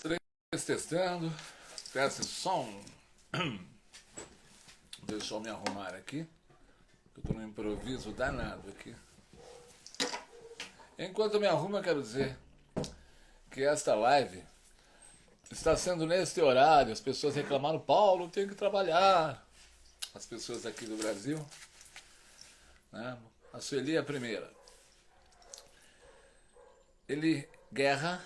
Três testando. Teste som. Deixa eu me arrumar aqui. Eu tô no improviso danado aqui. Enquanto eu me arrumo, eu quero dizer que esta live está sendo neste horário. As pessoas reclamaram, Paulo, eu tenho que trabalhar. As pessoas aqui do Brasil, né? A Sueli é a primeira. Guerra.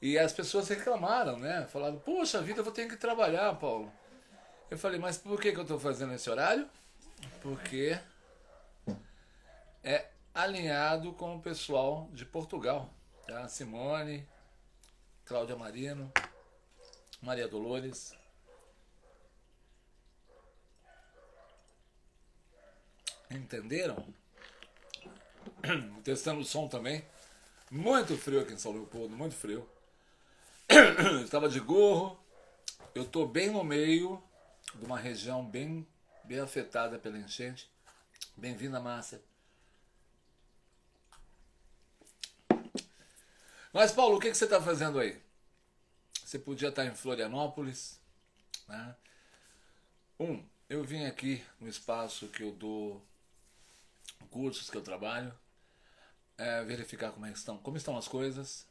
E as pessoas reclamaram, né? Falaram, poxa vida, eu vou ter que trabalhar, Paulo. Eu falei, mas por que eu estou fazendo esse horário? Porque é alinhado com o pessoal de Portugal, tá? Simone, Cláudia Marino, Maria Dolores. Entenderam? Testando o som também. Muito frio aqui em São Leopoldo, muito frio. Estava de gorro. Eu estou bem no meio de uma região bem afetada pela enchente. Bem-vinda, Márcia. Mas, Paulo, o que você está fazendo aí? Você podia estar em Florianópolis, né? Eu vim aqui no espaço que eu dou cursos, que eu trabalho, verificar como estão as coisas.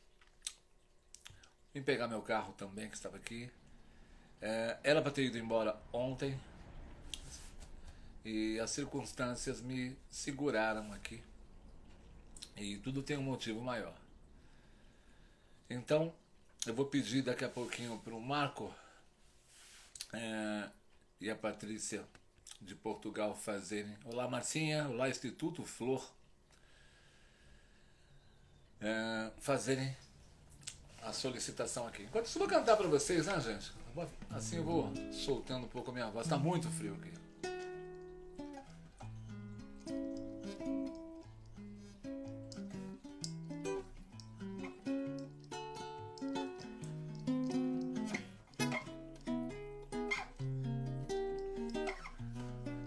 Vim pegar meu carro também, que estava aqui. Era para ter ido embora ontem e as circunstâncias me seguraram aqui. E tudo tem um motivo maior. Então, eu vou pedir daqui a pouquinho para o Marco e a Patrícia de Portugal fazerem. Olá, Marcinha. Olá, Instituto Flor. Fazerem a solicitação aqui. Enquanto isso, eu vou cantar para vocês, né, gente? Assim eu vou soltando um pouco a minha voz. Está muito frio aqui.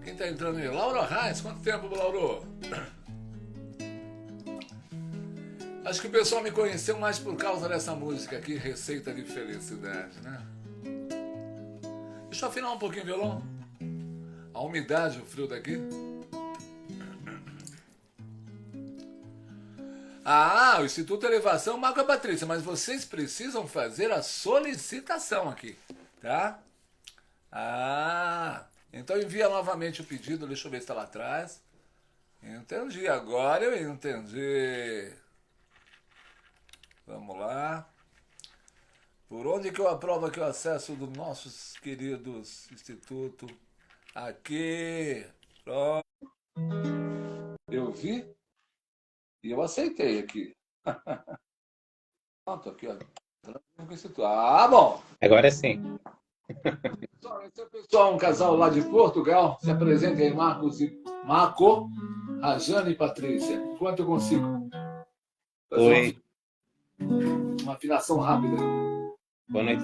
Quem está entrando aí? Laura Reis. Quanto tempo, Lauro? Acho que o pessoal me conheceu mais por causa dessa música aqui, Receita de Felicidade, né? Deixa eu afinar um pouquinho o violão. A umidade, o frio daqui. O Instituto Elevação, Marco e Patrícia, mas vocês precisam fazer a solicitação aqui, tá? Então envia novamente o pedido, deixa eu ver se está lá atrás. Entendi, agora eu entendi. Vamos lá. Por onde que eu aprovo aqui o acesso dos nossos queridos Instituto? Aqui. Pronto. Eu vi e eu aceitei aqui. Pronto, aqui, ó. Bom. Agora sim. Esse é o pessoal, um casal lá de Portugal. Se apresentem aí, Marco, Rajane e Patrícia. Enquanto eu consigo fazer Oi. uma afinação rápida. Boa noite.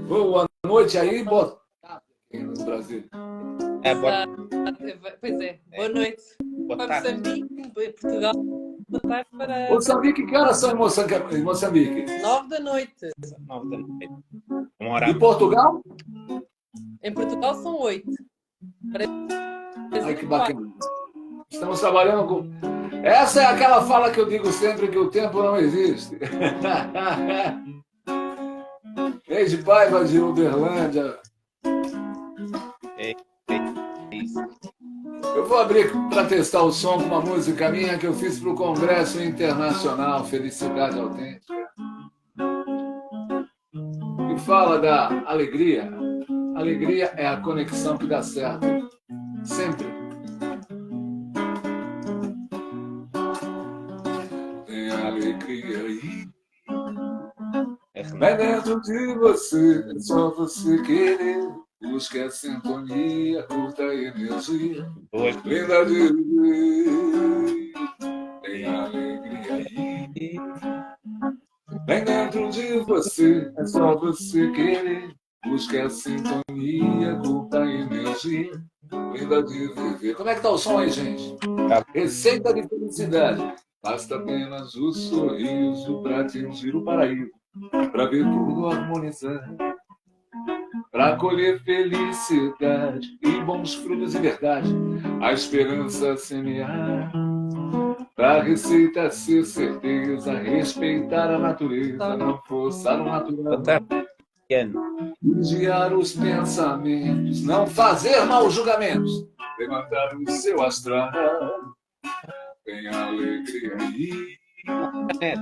Boa noite aí, boa tarde aqui no Brasil. Pois é, boa noite. Boa Para tarde. Moçambique, Portugal, boa tarde para Moçambique, que horas são em Moçambique? 9 da noite. 9 da noite. Um E horário. Portugal? Em Portugal são 8. Ai, que bacana. Estamos trabalhando com... Essa é aquela fala que eu digo sempre, que o tempo não existe. Desde Paiva de Uberlândia. É isso. Eu vou abrir para testar o som com uma música minha que eu fiz para o Congresso Internacional Felicidade Autêntica. Que fala da alegria. Alegria é a conexão que dá certo. Sempre. Tem alegria aí. Vai dentro de você, é só você querer. Busque a sintonia, curta a energia. Boa. Linda de viver. Tem alegria aí. Vem dentro de você, é só você querer. Busque a sintonia, curta a energia. Linda de viver. Como é que tá o som aí, gente? Tá. Receita de felicidade. Basta apenas o sorriso para atingir o paraíso, para ver tudo harmonizar, para colher felicidade e bons frutos de verdade, a esperança semear, para a receita ser certeza, respeitar a natureza, não forçar o natural, Fantástico, Ian. vigiar os pensamentos, não fazer maus julgamentos, levantar o seu astral, tem alegria aí. Net.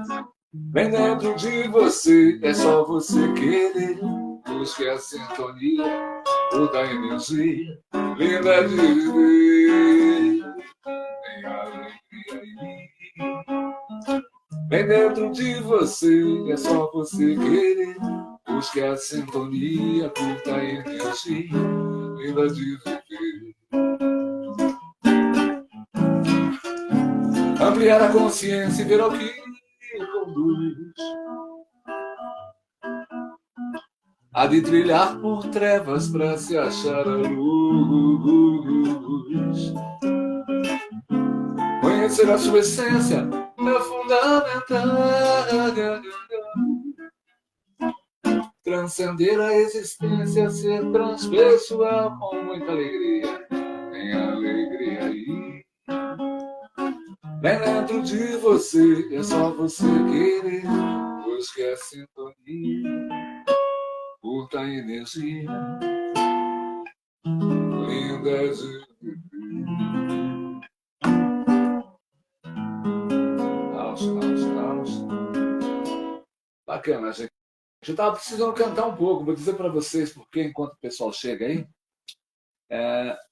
Vem dentro de você, é só você querer. Busque a sintonia, toda a energia linda de viver. Tem alegria aí. Vem dentro de você, é só você querer. Busque a sintonia, curta a energia linda de viver. Ampliar a consciência e ver ao que conduz. Há de trilhar por trevas para se achar a luz. Conhecer a sua essência é fundamental. Transcender a existência, ser transpessoal com muita alegria. Tem alegria aí. Vem dentro de você, é só você querer. Busque a sintonia, curta a energia linda de house. Bacana, gente. Eu estava precisando cantar um pouco, vou dizer para vocês, porque enquanto o pessoal chega aí,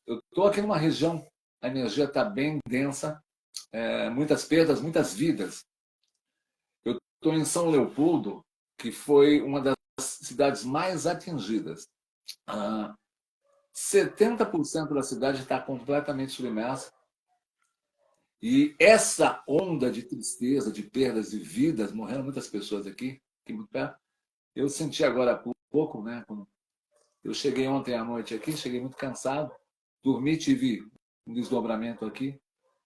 eu estou aqui numa região, a energia está bem densa, muitas perdas, muitas vidas. Eu estou em São Leopoldo, que foi uma das cidades mais atingidas. 70% da cidade está completamente submersa. E essa onda de tristeza, de perdas de vidas, morreram muitas pessoas aqui muito perto. Eu senti agora há pouco, né? Eu cheguei ontem à noite aqui, cheguei muito cansado, dormi, tive um desdobramento aqui,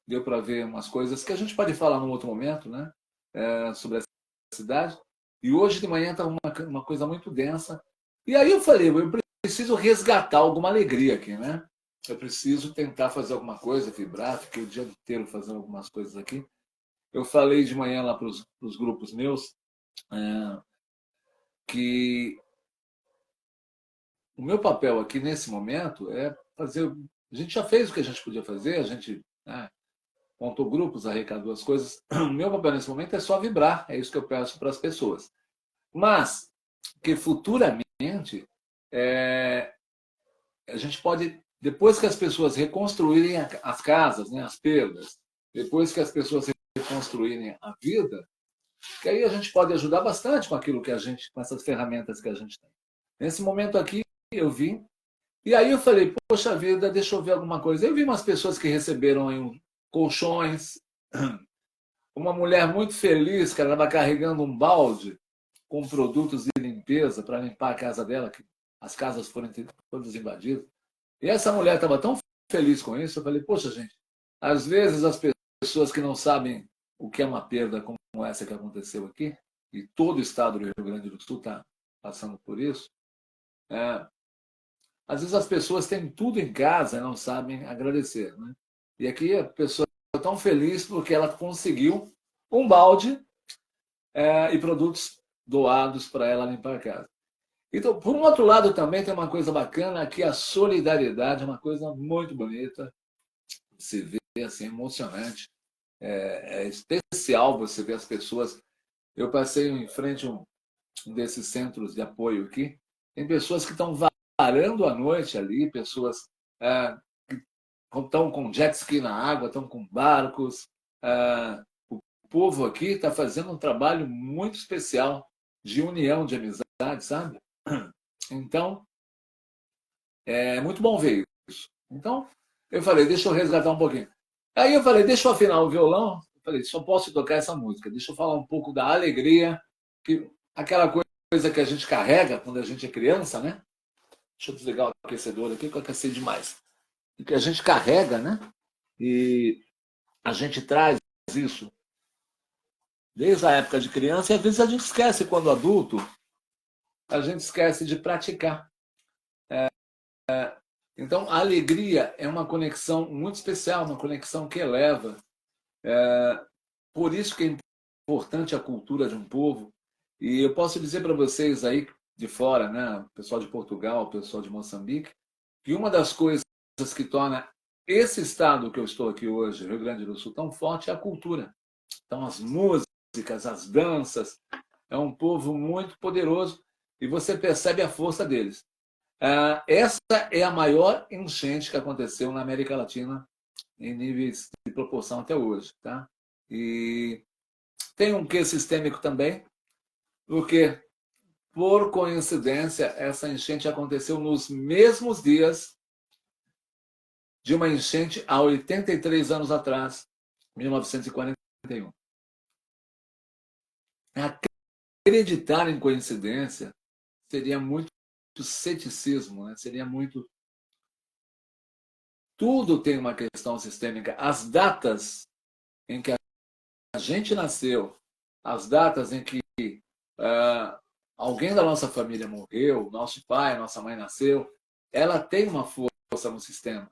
deu para ver umas coisas que a gente pode falar num outro momento, né? Sobre a cidade. E hoje de manhã estava uma coisa muito densa. E aí eu falei, eu preciso resgatar alguma alegria aqui, né? Eu preciso tentar fazer alguma coisa, vibrar, fiquei o dia inteiro fazendo algumas coisas aqui. Eu falei de manhã lá para os grupos meus que o meu papel aqui nesse momento é fazer. A gente já fez o que a gente podia fazer, a gente montou grupos, arrecadou as coisas. O meu papel nesse momento é só vibrar, é isso que eu peço para as pessoas. Mas que futuramente a gente pode, depois que as pessoas reconstruírem as casas, né, as perdas, depois que as pessoas reconstruírem a vida, que aí a gente pode ajudar bastante com aquilo que a gente, com essas ferramentas que a gente tem. Nesse momento aqui, eu vim, e aí eu falei, poxa vida, deixa eu ver alguma coisa. Eu vi umas pessoas que receberam aí colchões, uma mulher muito feliz, que ela estava carregando um balde com produtos de limpeza para limpar a casa dela, que as casas foram todas invadidas. E essa mulher estava tão feliz com isso, eu falei, poxa, gente, às vezes as pessoas que não sabem o que é uma perda como essa que aconteceu aqui, e todo o estado do Rio Grande do Sul está passando por isso, às vezes as pessoas têm tudo em casa e não sabem agradecer. Né? E aqui a pessoa está tão feliz porque ela conseguiu um balde e produtos doados para ela limpar a casa. Então, por um outro lado, também tem uma coisa bacana, que a solidariedade é uma coisa muito bonita, se vê assim, emocionante. É especial você ver as pessoas. Eu passei em frente a um desses centros de apoio aqui, tem pessoas que estão varando a noite ali, pessoas que estão com jet ski na água, estão com barcos. O povo aqui está fazendo um trabalho muito especial de união, de amizade, sabe? Então, é muito bom ver isso. Então, eu falei, deixa eu resgatar um pouquinho. Aí eu falei, deixa eu afinar o violão. Eu falei, só posso tocar essa música. Deixa eu falar um pouco da alegria, aquela coisa que a gente carrega quando a gente é criança, né? Deixa eu desligar o aquecedor aqui, que eu aqueci demais. E que a gente carrega, né? E a gente traz isso desde a época de criança, e às vezes a gente esquece, quando adulto, a gente esquece de praticar. Então, a alegria é uma conexão muito especial, uma conexão que eleva. Por isso que é importante a cultura de um povo. E eu posso dizer para vocês aí de fora, né, o pessoal de Portugal, o pessoal de Moçambique, que uma das coisas que torna esse estado que eu estou aqui hoje, Rio Grande do Sul, tão forte é a cultura. Então, as músicas, as danças, é um povo muito poderoso e você percebe a força deles. Essa é a maior enchente que aconteceu na América Latina em níveis de proporção até hoje. Tá? E tem um quê sistêmico também, porque, por coincidência, essa enchente aconteceu nos mesmos dias de uma enchente há 83 anos atrás, 1941. Acreditar em coincidência seria muito ceticismo, né? Seria muito. Tudo tem uma questão sistêmica. As datas em que a gente nasceu, as datas em que alguém da nossa família morreu, nosso pai, nossa mãe nasceu, ela tem uma força no sistema.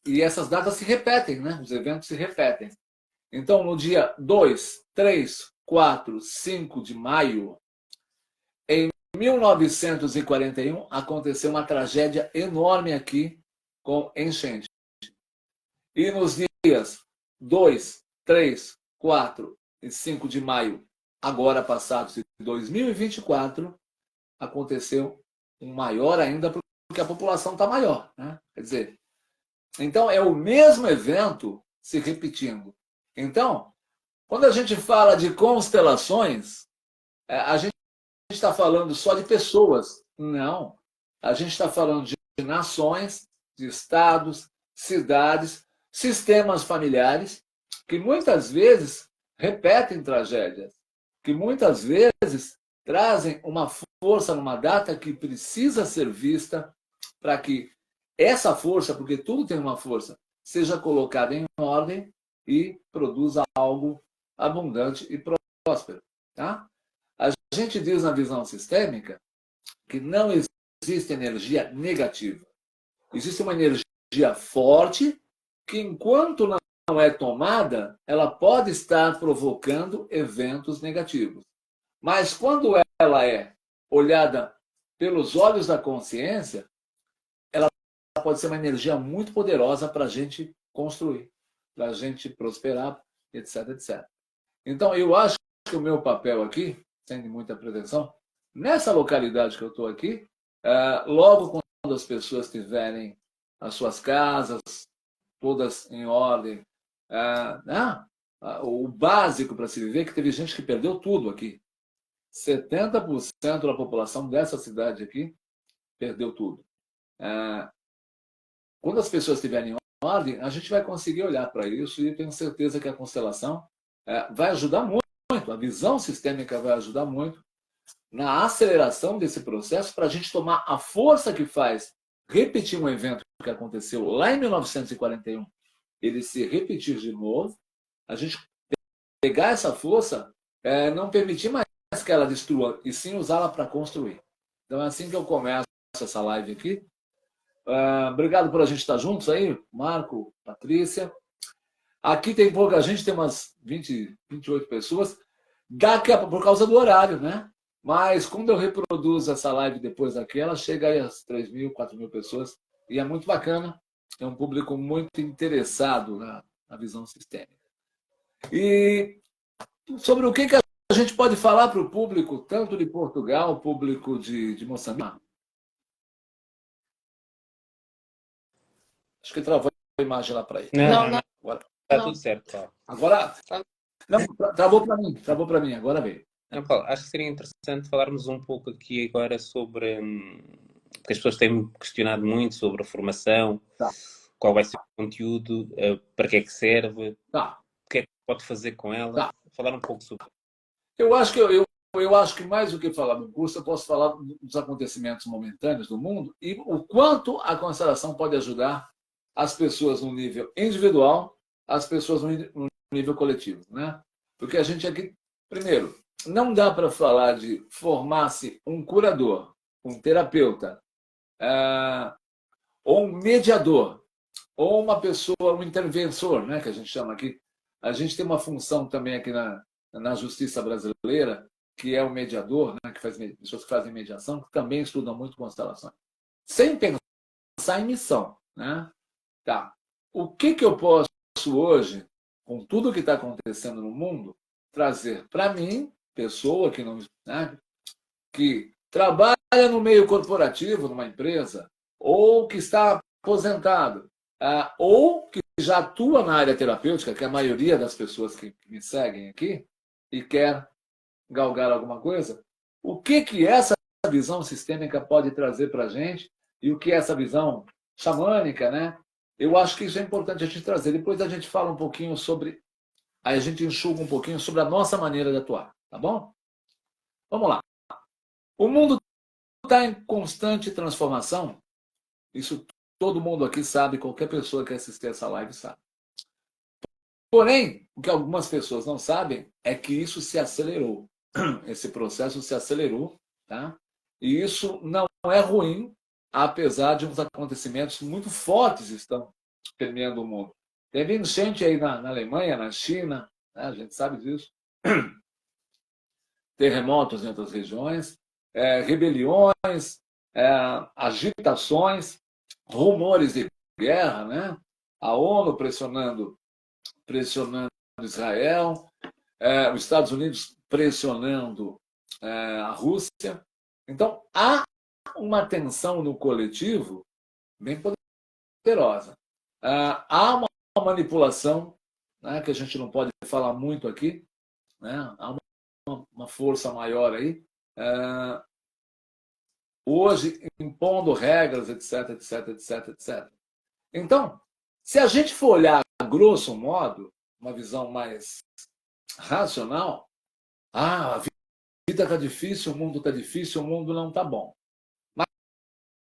E essas datas se repetem, né? Os eventos se repetem. Então, no dia 2, 3, 4, 5 de maio, em 1941, aconteceu uma tragédia enorme aqui com enchente. E nos dias 2, 3, 4 e 5 de maio, agora passados de 2024, aconteceu um maior ainda, porque a população está maior. Né? Quer dizer, então é o mesmo evento se repetindo. Então, quando a gente fala de constelações, a gente está falando só de pessoas. Não. A gente está falando de nações, de estados, cidades, sistemas familiares, que muitas vezes repetem tragédias, que muitas vezes trazem uma força numa data que precisa ser vista para que essa força, porque tudo tem uma força, seja colocada em ordem e produza algo abundante e próspero. Tá? A gente diz na visão sistêmica que não existe energia negativa. Existe uma energia forte que, enquanto não é tomada, ela pode estar provocando eventos negativos. Mas quando ela é olhada pelos olhos da consciência, ela pode ser uma energia muito poderosa para a gente construir, para a gente prosperar, etc, etc. Então, eu acho que o meu papel aqui, sem muita pretensão, nessa localidade que eu estou aqui, logo quando as pessoas tiverem as suas casas todas em ordem, o básico para se viver, que teve gente que perdeu tudo aqui. 70% da população dessa cidade aqui perdeu tudo. Quando as pessoas estiverem em ordem, a gente vai conseguir olhar para isso e tenho certeza que a constelação vai ajudar muito, a visão sistêmica vai ajudar muito na aceleração desse processo para a gente tomar a força que faz repetir um evento que aconteceu lá em 1941, ele se repetir de novo, a gente pegar essa força, não permitir mais que ela destrua, e sim usá-la para construir. Então é assim que eu começo essa live aqui. Obrigado por a gente estar juntos aí, Marco, Patrícia. Aqui tem pouca gente, tem umas 20, 28 pessoas, por causa do horário, né? Mas quando eu reproduzo essa live depois daqui, ela chega aí às 3.000, 4.000 pessoas, e é muito bacana, é um público muito interessado na visão sistêmica. E sobre o que a gente pode falar para o público, tanto de Portugal, público de Moçambique? Acho que travou a imagem lá para ele. Não. Agora, está tudo certo, Paulo. Agora? Não, travou para mim, agora veio. Não, Paulo, acho que seria interessante falarmos um pouco aqui agora sobre... porque as pessoas têm questionado muito sobre a formação, qual vai ser o conteúdo, para que é que serve, o que é que pode fazer com ela. Falar um pouco sobre... Eu acho que mais do que falar do curso, eu posso falar dos acontecimentos momentâneos do mundo e o quanto a constelação pode ajudar as pessoas no nível individual, as pessoas no nível coletivo. Né? Porque a gente aqui, primeiro, não dá para falar de formar-se um curador, um terapeuta, ou um mediador, ou uma pessoa, um interventor, né, que a gente chama aqui. A gente tem uma função também aqui na justiça brasileira, que é o mediador, né, que faz pessoas que fazem mediação, que também estudam muito constelações. Sem pensar em missão, né? Tá. O que eu posso hoje, com tudo que está acontecendo no mundo, trazer para mim, pessoa que não, né, que trabalha no meio corporativo, numa empresa, ou que está aposentado, ou que já atua na área terapêutica, que é a maioria das pessoas que me seguem aqui, e quer galgar alguma coisa, o que essa visão sistêmica pode trazer para a gente e o que essa visão xamânica, né? Eu acho que isso é importante a gente trazer. Depois a gente fala um pouquinho sobre, aí a gente enxuga um pouquinho sobre a nossa maneira de atuar, tá bom? Vamos lá. O mundo está em constante transformação. Isso todo mundo aqui sabe, qualquer pessoa que assistir essa live sabe. Porém, o que algumas pessoas não sabem é que isso se acelerou. Esse processo se acelerou, tá? E isso não é ruim, apesar de uns acontecimentos muito fortes estão permeando o mundo. Teve enchente aí na Alemanha, na China, né? A gente sabe disso. Terremotos em outras regiões, rebeliões, agitações, rumores de guerra, né? A ONU pressionando Israel, os Estados Unidos pressionando a Rússia. Então, há uma tensão no coletivo bem poderosa. Há uma manipulação, né, que a gente não pode falar muito aqui, né? Há uma força maior aí, hoje impondo regras, etc, etc, etc, etc. Então, se a gente for olhar, grosso modo, uma visão mais racional, a vida está difícil, o mundo está difícil, o mundo não está bom.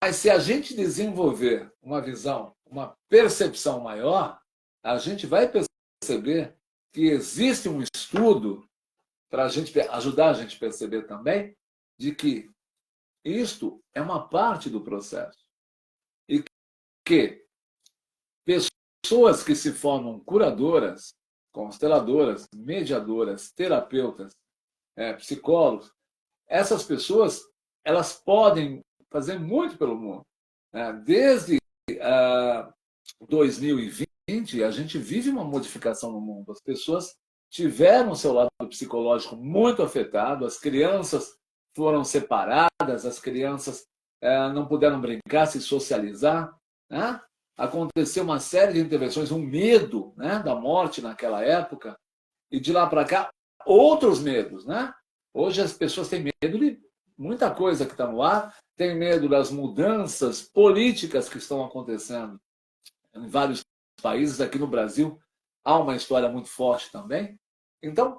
Mas se a gente desenvolver uma visão, uma percepção maior, a gente vai perceber que existe um estudo para a gente ajudar a gente a perceber também de que isto é uma parte do processo. E que pessoas que se formam curadoras, consteladoras, mediadoras, terapeutas, psicólogos, essas pessoas elas podem fazer muito pelo mundo. Desde 2020, a gente vive uma modificação no mundo. As pessoas tiveram o seu lado psicológico muito afetado, as crianças foram separadas, as crianças não puderam brincar, se socializar, né? Aconteceu uma série de intervenções, um medo, né, da morte naquela época, e de lá para cá, outros medos, né? Hoje as pessoas têm medo de muita coisa que está no ar, têm medo das mudanças políticas que estão acontecendo em vários países. Aqui no Brasil há uma história muito forte também. Então,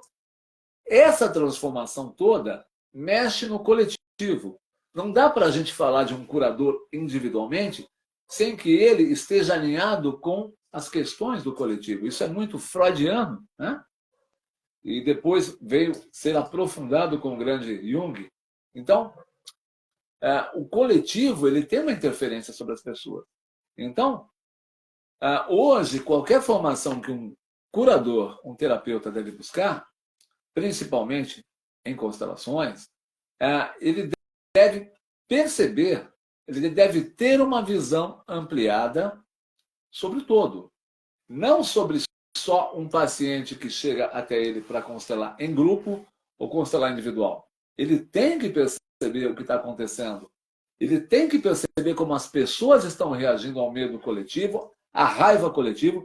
essa transformação toda mexe no coletivo. Não dá para a gente falar de um curador individualmente sem que ele esteja alinhado com as questões do coletivo. Isso é muito freudiano, né? E depois veio ser aprofundado com o grande Jung. Então, o coletivo ele tem uma interferência sobre as pessoas. Então, hoje, qualquer formação que um curador, um terapeuta deve buscar, principalmente em constelações, ele deve perceber, ele deve ter uma visão ampliada sobre o todo. Não sobre só um paciente que chega até ele para constelar em grupo ou constelar individual. Ele tem que perceber o que está acontecendo. Ele tem que perceber como as pessoas estão reagindo ao medo coletivo, à raiva coletiva.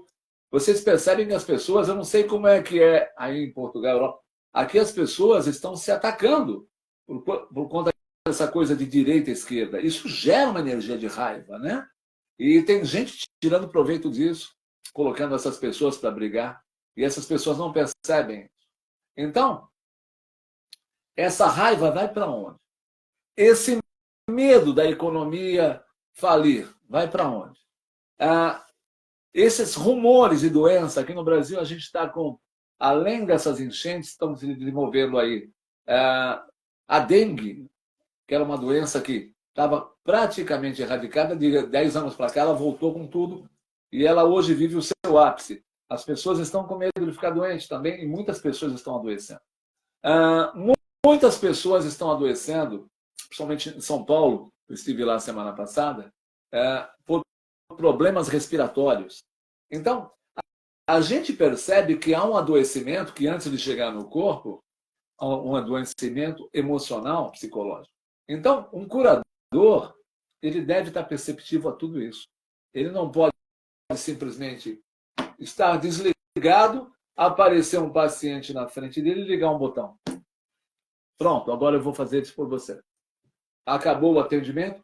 Vocês percebem que as pessoas, eu não sei como é que é aí em Portugal, Europa, aqui as pessoas estão se atacando por conta dessa coisa de direita e esquerda. Isso gera uma energia de raiva, né? E tem gente tirando proveito disso, colocando essas pessoas para brigar, e essas pessoas não percebem. Então, essa raiva vai para onde? Esse medo da economia falir vai para onde? Esses rumores de doença, aqui no Brasil a gente está com além dessas enchentes, estão se desenvolvendo aí a dengue, que era uma doença que estava praticamente erradicada, de 10 anos para cá, ela voltou com tudo e ela hoje vive o seu ápice. As pessoas estão com medo de ficar doentes também e muitas pessoas estão adoecendo. Muitas pessoas estão adoecendo, principalmente em São Paulo, eu estive lá semana passada, por problemas respiratórios. Então, a gente percebe que há um adoecimento que, antes de chegar no corpo, há um adoecimento emocional, psicológico. Então, um curador, ele deve estar perceptivo a tudo isso. Ele não pode simplesmente estar desligado, aparecer um paciente na frente dele e ligar um botão. Pronto, agora eu vou fazer isso por você. Acabou o atendimento?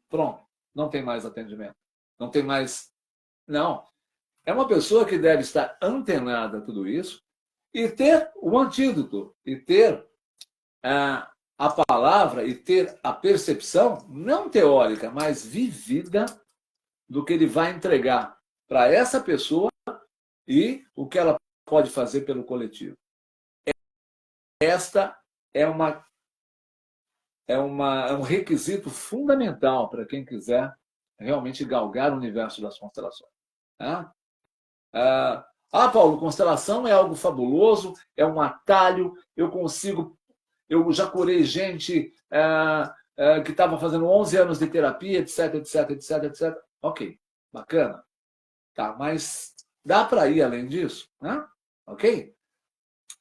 Pronto, não tem mais atendimento. Não tem mais... Não. É uma pessoa que deve estar antenada a tudo isso e ter o antídoto, e ter a palavra, e ter a percepção, não teórica, mas vivida, do que ele vai entregar para essa pessoa e o que ela pode fazer pelo coletivo. Esta é um requisito fundamental para quem quiser realmente galgar o universo das constelações. Paulo, constelação é algo fabuloso, é um atalho, eu já curei gente que estava fazendo 11 anos de terapia, etc, etc, etc, etc. Ok, bacana. Tá, mas dá para ir além disso? Né? Ok?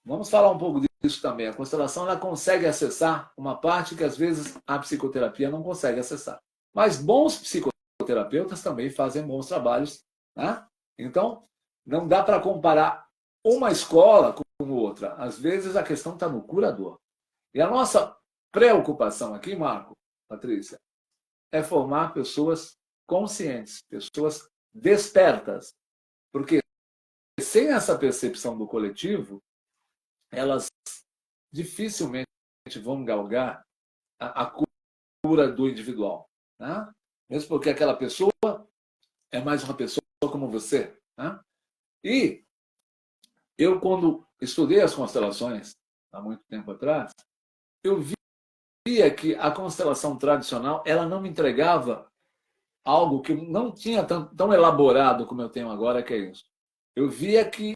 Vamos falar um pouco disso também. A constelação ela consegue acessar uma parte que às vezes a psicoterapia não consegue acessar. Mas bons psicoterapeutas também fazem bons trabalhos. Né? Então, não dá para comparar uma escola com outra. Às vezes a questão está no curador. E a nossa preocupação aqui, Marco, Patrícia, é formar pessoas conscientes, pessoas despertas. Porque sem essa percepção do coletivo, elas dificilmente vão galgar a cura do individual. Né? Mesmo porque aquela pessoa é mais uma pessoa como você. Né? E eu, quando estudei as constelações, há muito tempo atrás, eu via que a constelação tradicional ela não me entregava algo que não tinha tão elaborado como eu tenho agora, que é isso. Eu via que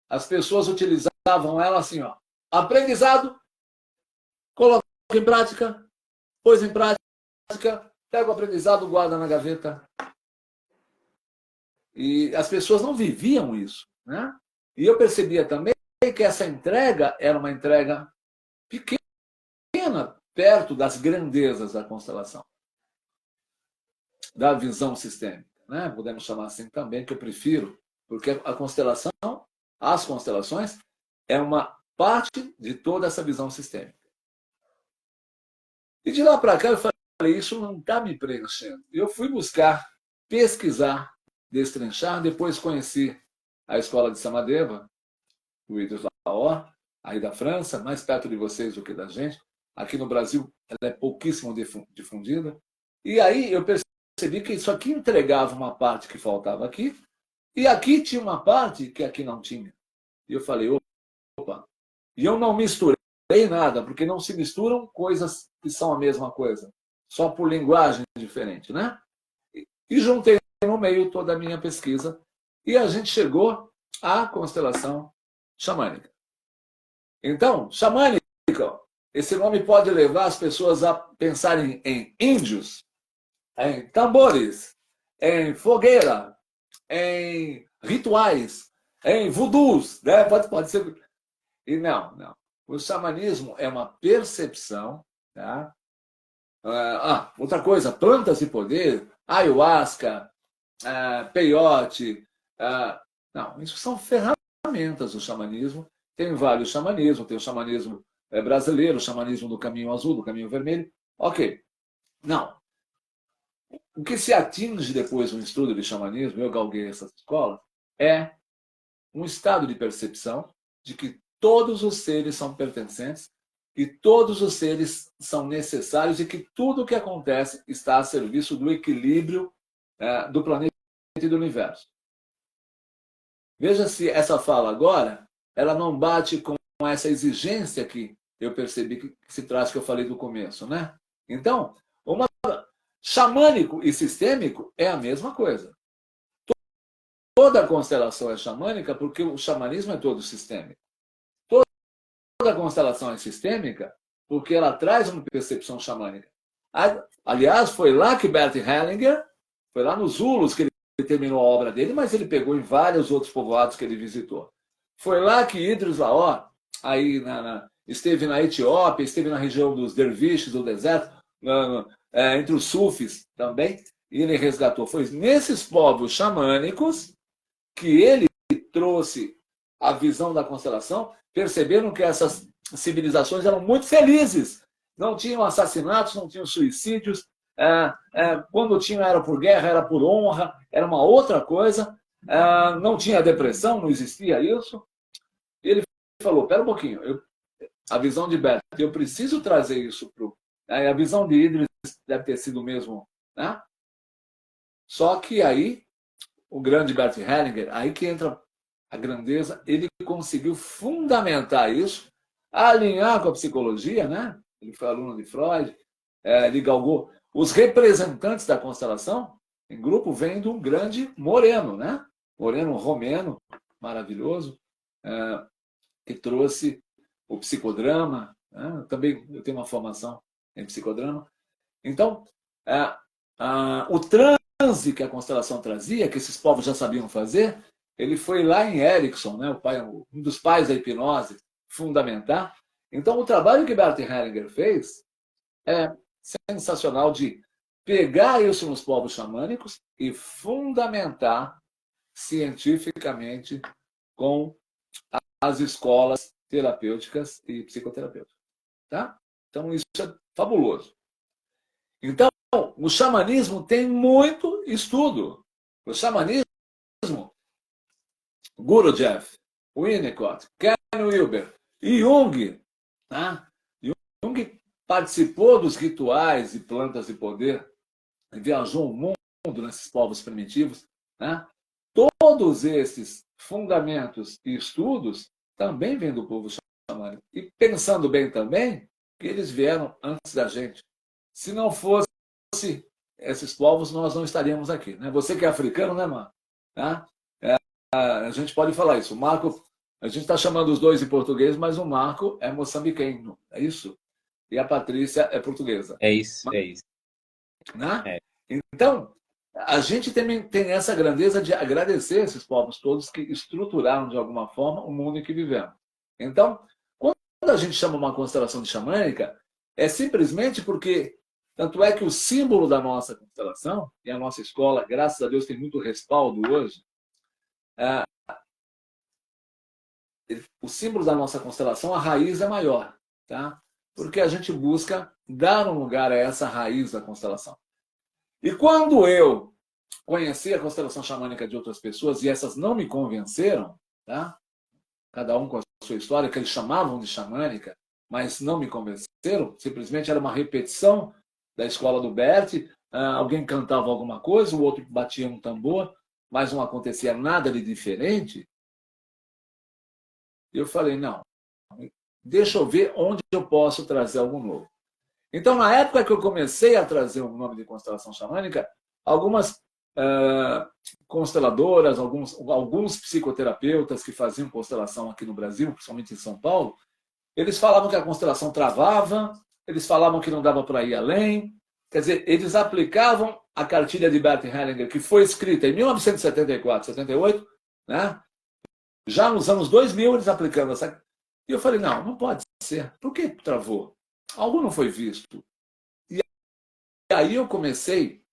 as pessoas utilizavam ela assim, ó, aprendizado, coloca em prática, pôs em prática, pega o aprendizado, guarda na gaveta. E as pessoas não viviam isso. Né? E eu percebia também que essa entrega era uma entrega pequena, perto das grandezas da constelação, da visão sistêmica. Né? Podemos chamar assim também, que eu prefiro, porque a constelação, as constelações, é uma parte de toda essa visão sistêmica. E de lá para cá eu falei, isso não está me preenchendo. Eu fui buscar, pesquisar, destrinchar, depois conheci a escola de Samadeva, do Idris Lahore, aí da França, mais perto de vocês do que da gente. Aqui no Brasil ela é pouquíssimo difundida. E aí eu percebi que isso aqui entregava uma parte que faltava aqui, e aqui tinha uma parte que aqui não tinha. E eu falei, opa, e eu não misturei nada, porque não se misturam coisas que são a mesma coisa, só por linguagem diferente, né? E juntei no meio toda a minha pesquisa, e a gente chegou à constelação xamânica. Então, xamânica, esse nome pode levar as pessoas a pensarem em índios, em tambores, em fogueira, em rituais, em voodoos, né? Pode ser. E não. O xamanismo é uma percepção. Tá? Outra coisa, plantas de poder, ayahuasca, peyote. Não, isso são ferramentas do xamanismo. Tem vários xamanismos. Tem o xamanismo brasileiro, o xamanismo do caminho azul, do caminho vermelho. Ok. Não. O que se atinge depois no estudo de xamanismo, eu galguei essas escolas, é um estado de percepção de que todos os seres são pertencentes, que todos os seres são necessários e que tudo o que acontece está a serviço do equilíbrio do planeta e do universo. Veja se essa fala agora ela não bate com essa exigência que eu percebi que se traz, que eu falei do começo, né? Então, xamânico e sistêmico é a mesma coisa. Toda a constelação é xamânica porque o xamanismo é todo sistêmico. Toda a constelação é sistêmica porque ela traz uma percepção xamânica. Aliás, foi lá que Bert Hellinger, foi lá nos Zulus que ele terminou a obra dele, mas ele pegou em vários outros povoados que ele visitou. Foi lá que Idris Laor, aí esteve na Etiópia, esteve na região dos derviches, do deserto, entre os sufis também, e ele resgatou. Foi nesses povos xamânicos que ele trouxe a visão da constelação, perceberam que essas civilizações eram muito felizes. Não tinham assassinatos, não tinham suicídios. Quando tinham era por guerra, era por honra, era uma outra coisa. Não tinha depressão, não existia isso. E ele falou, espera um pouquinho, a visão de Bert, eu preciso trazer isso para a visão de Idris deve ter sido o mesmo, né? Só que aí o grande Bert Hellinger, aí que entra a grandeza, ele conseguiu fundamentar isso, alinhar com a psicologia, né? Ele foi aluno de Freud, ele galgou os representantes da constelação em grupo, vem do grande Moreno, né? Moreno romeno, maravilhoso, que trouxe o psicodrama, né? Também eu tenho uma formação em psicodrama. Então, o transe que a constelação trazia, que esses povos já sabiam fazer, ele foi lá em Erickson, né, um dos pais da hipnose, fundamentar. Então, o trabalho que Bert Hellinger fez é sensacional de pegar isso nos povos xamânicos e fundamentar cientificamente com as escolas terapêuticas e psicoterapêuticas. Tá? Então, isso é fabuloso. Então, o xamanismo tem muito estudo. O xamanismo, Gurdjieff, Winnicott, Ken Wilber e Jung. Tá? Jung participou dos rituais e plantas de poder, viajou o mundo nesses povos primitivos. Né? Todos esses fundamentos e estudos também vêm do povo xamânico. E pensando bem também, que eles vieram antes da gente. Se não fosse esses povos, nós não estaríamos aqui. Né? Você que é africano, né, mano? Tá? A gente pode falar isso. O Marco, a gente está chamando os dois em português, mas o Marco é moçambiquenho, é isso? E a Patrícia é portuguesa. É isso, é isso. Né? Então, a gente também tem essa grandeza de agradecer esses povos todos que estruturaram de alguma forma o mundo em que vivemos. Então, quando a gente chama uma constelação de xamânica, é simplesmente porque, tanto é que o símbolo da nossa constelação, e a nossa escola, graças a Deus, tem muito respaldo hoje, o símbolo da nossa constelação, a raiz é maior, tá? Porque a gente busca dar um lugar a essa raiz da constelação. E quando eu conheci a constelação xamânica de outras pessoas e essas não me convenceram, tá? Cada um com a sua história, que eles chamavam de xamânica, mas não me convenceram, simplesmente era uma repetição da escola do Bert, alguém cantava alguma coisa, o outro batia um tambor, mas não acontecia nada de diferente. Eu falei, não, deixa eu ver onde eu posso trazer algo novo. Então, na época que eu comecei a trazer o nome de constelação xamânica, algumas consteladoras, alguns psicoterapeutas que faziam constelação aqui no Brasil, principalmente em São Paulo, eles falavam que a constelação travava, eles falavam que não dava para ir além. Quer dizer, eles aplicavam a cartilha de Bert Hellinger, que foi escrita em 1974, 78, né? Já nos anos 2000, eles aplicando essa. E eu falei, não pode ser. Por que travou? Algo não foi visto. E aí eu comecei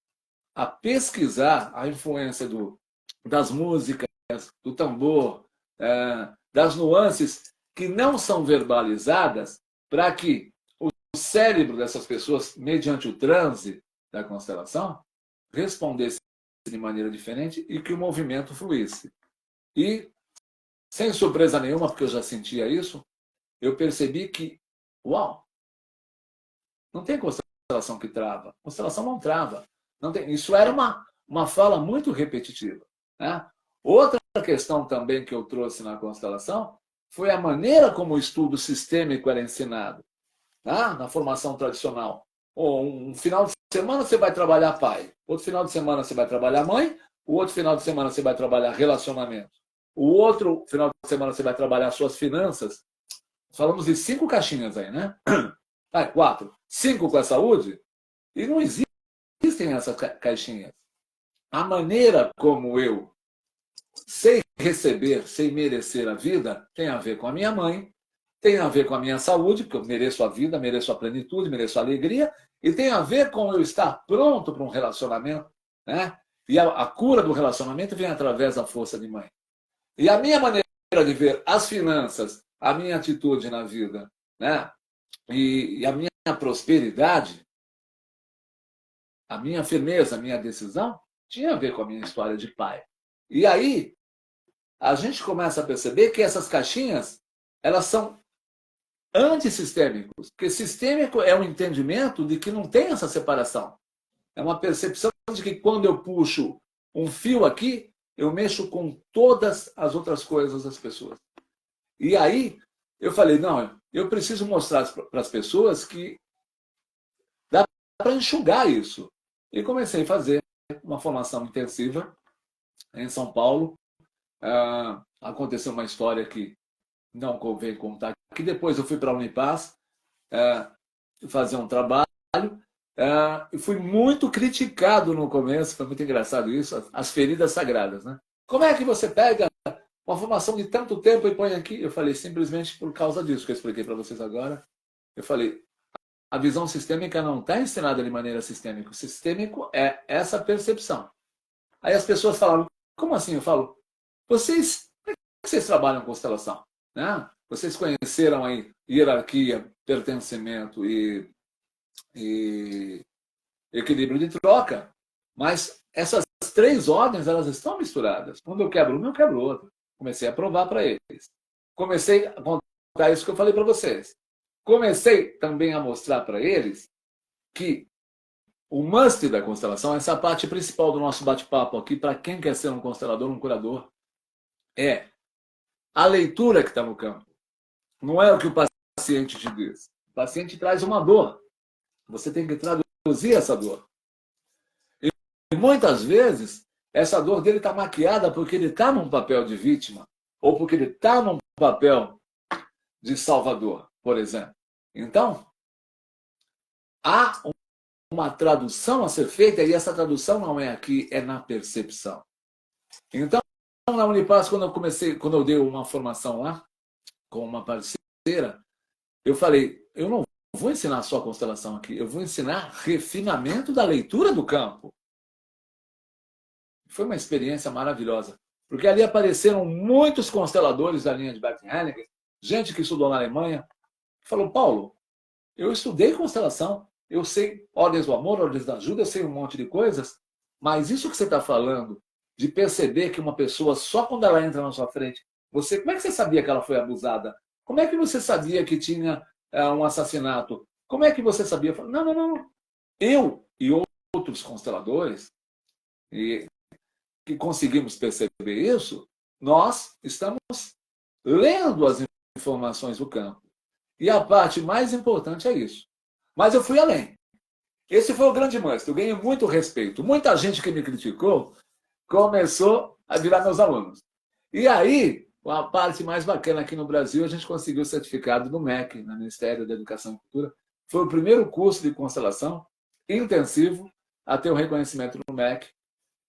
a pesquisar a influência das músicas, do tambor, das nuances que não são verbalizadas, para que o cérebro dessas pessoas, mediante o transe da constelação, respondesse de maneira diferente e que o movimento fluísse. E, sem surpresa nenhuma, porque eu já sentia isso, eu percebi que, uau, não tem constelação que trava. Constelação não trava. Não tem. Isso era uma fala muito repetitiva. Né? Outra questão também que eu trouxe na constelação foi a maneira como o estudo sistêmico era ensinado, tá? Na formação tradicional. Ou um final de semana você vai trabalhar pai, outro final de semana você vai trabalhar mãe, o outro final de semana você vai trabalhar relacionamento, o outro final de semana você vai trabalhar suas finanças. Falamos de 5 caixinhas aí, né? 4. 5 com a saúde, e não existem essas caixinhas. A maneira como eu sei receber, sei merecer a vida, tem a ver com a minha mãe, tem a ver com a minha saúde, porque eu mereço a vida, mereço a plenitude, mereço a alegria, e tem a ver com eu estar pronto para um relacionamento, né? E a cura do relacionamento vem através da força de mãe. E a minha maneira de ver as finanças, a minha atitude na vida, né? E a minha prosperidade, a minha firmeza, a minha decisão, tinha a ver com a minha história de pai. E aí, a gente começa a perceber que essas caixinhas, elas são antissistêmicos. Porque sistêmico é um entendimento de que não tem essa separação. É uma percepção de que quando eu puxo um fio aqui, eu mexo com todas as outras coisas das pessoas. E aí, eu falei, não, eu preciso mostrar para as pessoas que dá para enxugar isso. E comecei a fazer uma formação intensiva em São Paulo. Aconteceu uma história que não convém contar, que depois eu fui para a Unipaz fazer um trabalho e fui muito criticado no começo, foi muito engraçado isso, as feridas sagradas, né? Como é que você pega uma formação de tanto tempo e põe aqui? Eu falei, simplesmente por causa disso que eu expliquei para vocês agora. Eu falei, a visão sistêmica não está ensinada de maneira sistêmica. O sistêmico é essa percepção. Aí as pessoas falaram, como assim? Eu falo, como é que vocês trabalham com constelação? Né? Vocês conheceram aí hierarquia, pertencimento e equilíbrio de troca, mas essas 3 ordens elas estão misturadas. Quando eu quebro uma, eu quebro outra. Comecei a provar para eles. Comecei a contar isso que eu falei para vocês. Comecei também a mostrar para eles que o must da constelação, essa parte principal do nosso bate-papo aqui, para quem quer ser um constelador, um curador, é a leitura que está no campo. Não é o que o paciente te diz. O paciente traz uma dor. Você tem que traduzir essa dor. E muitas vezes, essa dor dele está maquiada porque ele está num papel de vítima ou porque ele está num papel de salvador, por exemplo. Então, há uma tradução a ser feita e essa tradução não é aqui, é na percepção. Então, na Unipaz, quando eu dei uma formação lá com uma parceira, eu falei, eu não vou ensinar só constelação aqui, eu vou ensinar refinamento da leitura do campo. Foi uma experiência maravilhosa, porque ali apareceram muitos consteladores da linha de Bert Hellinger, gente que estudou na Alemanha, que falou, Paulo, eu estudei constelação, eu sei ordens do amor, ordens da ajuda, eu sei um monte de coisas, mas isso que você está falando, de perceber que uma pessoa, só quando ela entra na sua frente, como é que você sabia que ela foi abusada? Como é que você sabia que tinha um assassinato? Como é que você sabia? Eu falei, não. Eu e outros consteladores, que conseguimos perceber isso, nós estamos lendo as informações do campo. E a parte mais importante é isso. Mas eu fui além. Esse foi o grande must. Eu ganhei muito respeito. Muita gente que me criticou começou a virar meus alunos. E aí, a parte mais bacana aqui no Brasil, a gente conseguiu o certificado do MEC, no Ministério da Educação e Cultura. Foi o primeiro curso de constelação intensivo a ter o reconhecimento do MEC.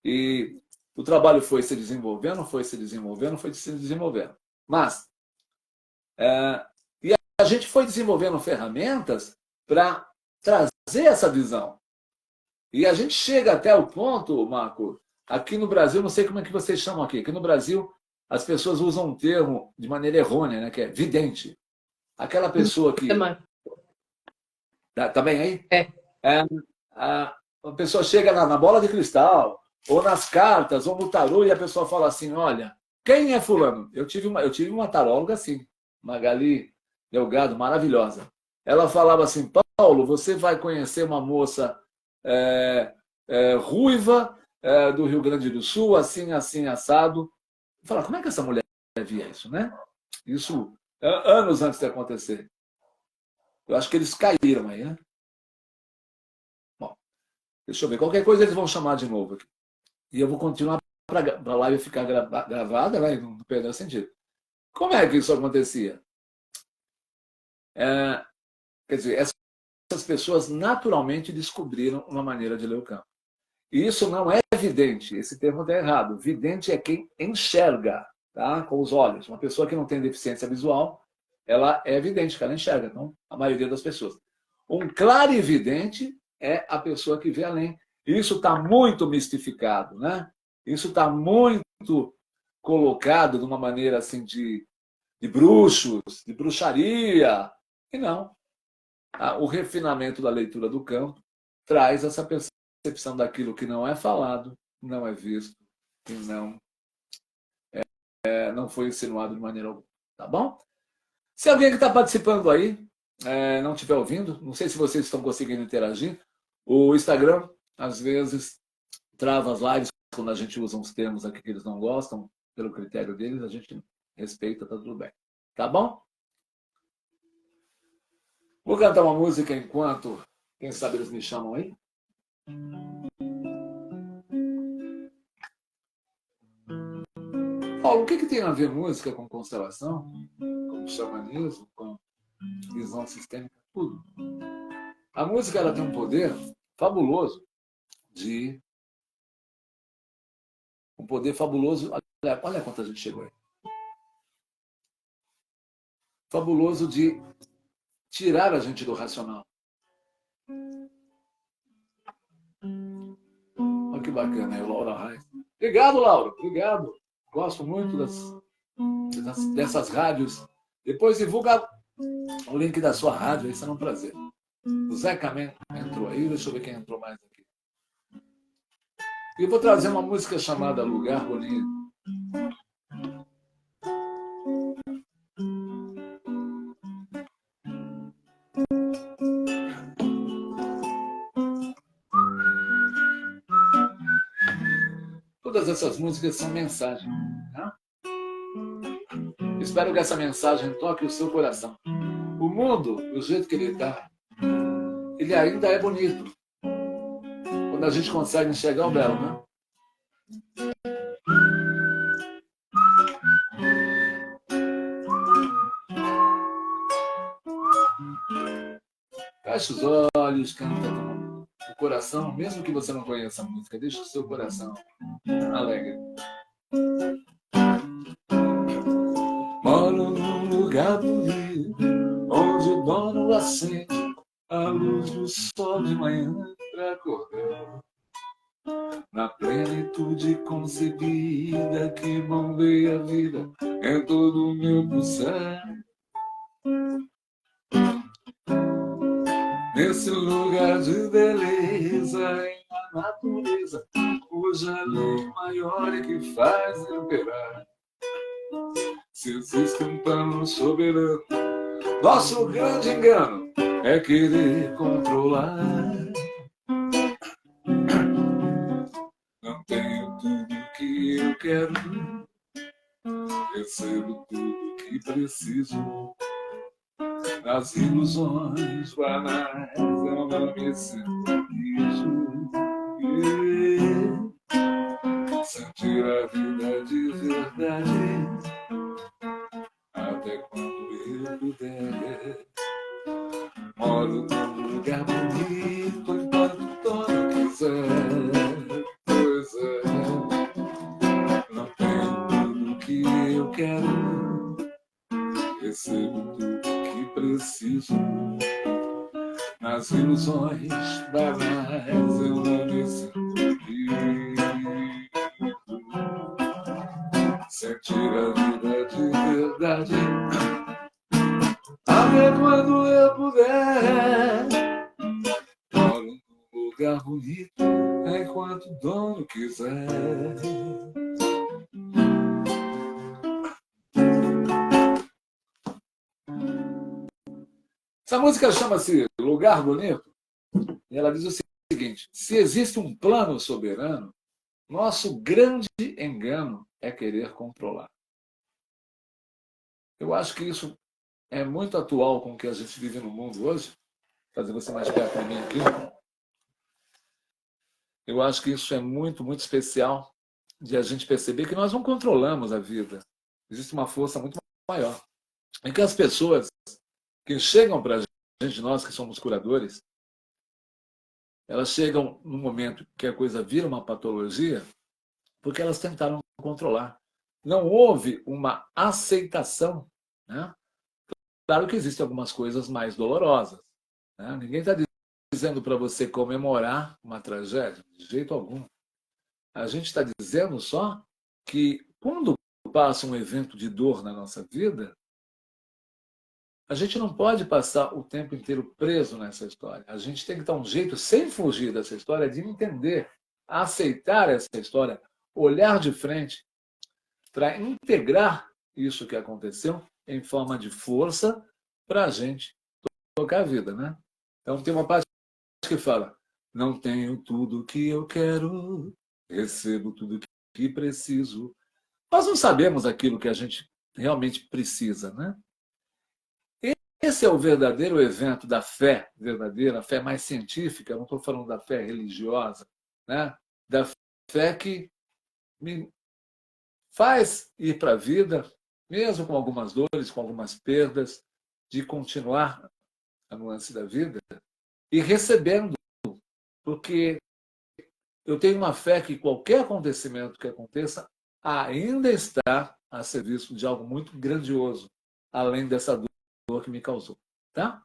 E o trabalho foi se desenvolvendo. Mas a gente foi desenvolvendo ferramentas para trazer essa visão. E a gente chega até o ponto, Marco, aqui no Brasil, não sei como é que vocês chamam aqui no Brasil, as pessoas usam um termo de maneira errônea, né, que é vidente. Aquela pessoa que... Tá bem aí? A pessoa chega na bola de cristal, ou nas cartas, ou no tarô, e a pessoa fala assim, olha, quem é fulano? Eu tive uma taróloga assim, Magali Delgado, maravilhosa. Ela falava assim, Paulo, você vai conhecer uma moça ruiva do Rio Grande do Sul, assim, assado. Eu falava, como é que essa mulher via isso, né? Isso anos antes de acontecer. Eu acho que eles caíram aí, né? Bom, deixa eu ver. Qualquer coisa eles vão chamar de novo aqui. E eu vou continuar para a live ficar gravada, né? Não perdeu sentido. Como é que isso acontecia? Quer dizer, essas pessoas naturalmente descobriram uma maneira de ler o campo. E isso não é evidente, esse termo está errado. Vidente é quem enxerga, tá? Com os olhos. Uma pessoa que não tem deficiência visual, ela é evidente, que ela enxerga, então, a maioria das pessoas. Um clarividente é a pessoa que vê além. Isso está muito mistificado, né? Isso está muito colocado de uma maneira assim de bruxos, de bruxaria. E não. O refinamento da leitura do campo traz essa percepção daquilo que não é falado, não é visto e não foi insinuado de maneira alguma. Tá bom? Se alguém que está participando aí não estiver ouvindo, não sei se vocês estão conseguindo interagir, o Instagram, às vezes, trava as lives quando a gente usa uns termos aqui que eles não gostam, pelo critério deles, a gente respeita, tá tudo bem. Tá bom? Vou cantar uma música enquanto, quem sabe eles me chamam aí. Paulo, o que tem a ver música com constelação, com xamanismo, com visão sistêmica? Tudo. A música ela tem um poder fabuloso de... Um poder fabuloso... Olha quanta gente chegou aí. Fabuloso de tirar a gente do racional. Olha que bacana aí, Laura Reis. Obrigado, Laura. Obrigado. Gosto muito dessas rádios. Depois divulga o link da sua rádio, aí será um prazer. O Zé Camen entrou aí, deixa eu ver quem entrou mais aqui. E eu vou trazer uma música chamada Lugar Bonito. Todas essas músicas são mensagens. Né? Espero que essa mensagem toque o seu coração. O mundo, do jeito que ele está, ele ainda é bonito. Quando a gente consegue enxergar o belo, né? Feche os olhos, canta com o coração, mesmo que você não conheça a música, deixe o seu coração alegre. Moro num lugar bonito, onde o dono acende a luz do sol de manhã pra acordar. Na plenitude concebida que bombeia a vida em todo o meu pulsar. Nesse lugar de beleza, em uma natureza cuja lei maior é que faz imperar. Se existe um plano soberano, nosso grande engano é querer controlar. Não tenho tudo que eu quero, recebo tudo que preciso. Nas ilusões banais eu não me sinto rijo. Sentir a vida de verdade, até quando eu puder. Moro num lugar bonito enquanto todo quiser. Pois é, não tenho tudo que eu quero, recebo tudo que preciso. Nas ilusões banais eu não me sinto rico. Sentir a vida de verdade, até quando eu puder. Moro num lugar bonito enquanto o dono quiser. Essa música chama-se Lugar Bonito e ela diz o seguinte: se existe um plano soberano, nosso grande engano é querer controlar. Eu acho que isso é muito atual com o que a gente vive no mundo hoje. Fazer você mais perto de mim aqui. Eu acho que isso é muito, muito especial de a gente perceber que nós não controlamos a vida. Existe uma força muito maior. E que as pessoas que chegam para a gente, nós que somos curadores, elas chegam no momento que a coisa vira uma patologia porque elas tentaram controlar. Não houve uma aceitação, né? Claro que existem algumas coisas mais dolorosas, né? Ninguém está dizendo para você comemorar uma tragédia, de jeito algum. A gente está dizendo só que quando passa um evento de dor na nossa vida, a gente não pode passar o tempo inteiro preso nessa história. A gente tem que dar um jeito, sem fugir dessa história, de entender, aceitar essa história, olhar de frente para integrar isso que aconteceu em forma de força para a gente tocar a vida, né? Então tem uma parte que fala: não tenho tudo que eu quero, recebo tudo que preciso. Nós não sabemos aquilo que a gente realmente precisa, né? Esse é o verdadeiro evento da fé verdadeira, a fé mais científica. Eu não estou falando da fé religiosa, né? Da fé que me faz ir para a vida, mesmo com algumas dores, com algumas perdas, de continuar a nuance da vida e recebendo, porque eu tenho uma fé que qualquer acontecimento que aconteça ainda está a serviço de algo muito grandioso, além dessa dor que me causou. Tá?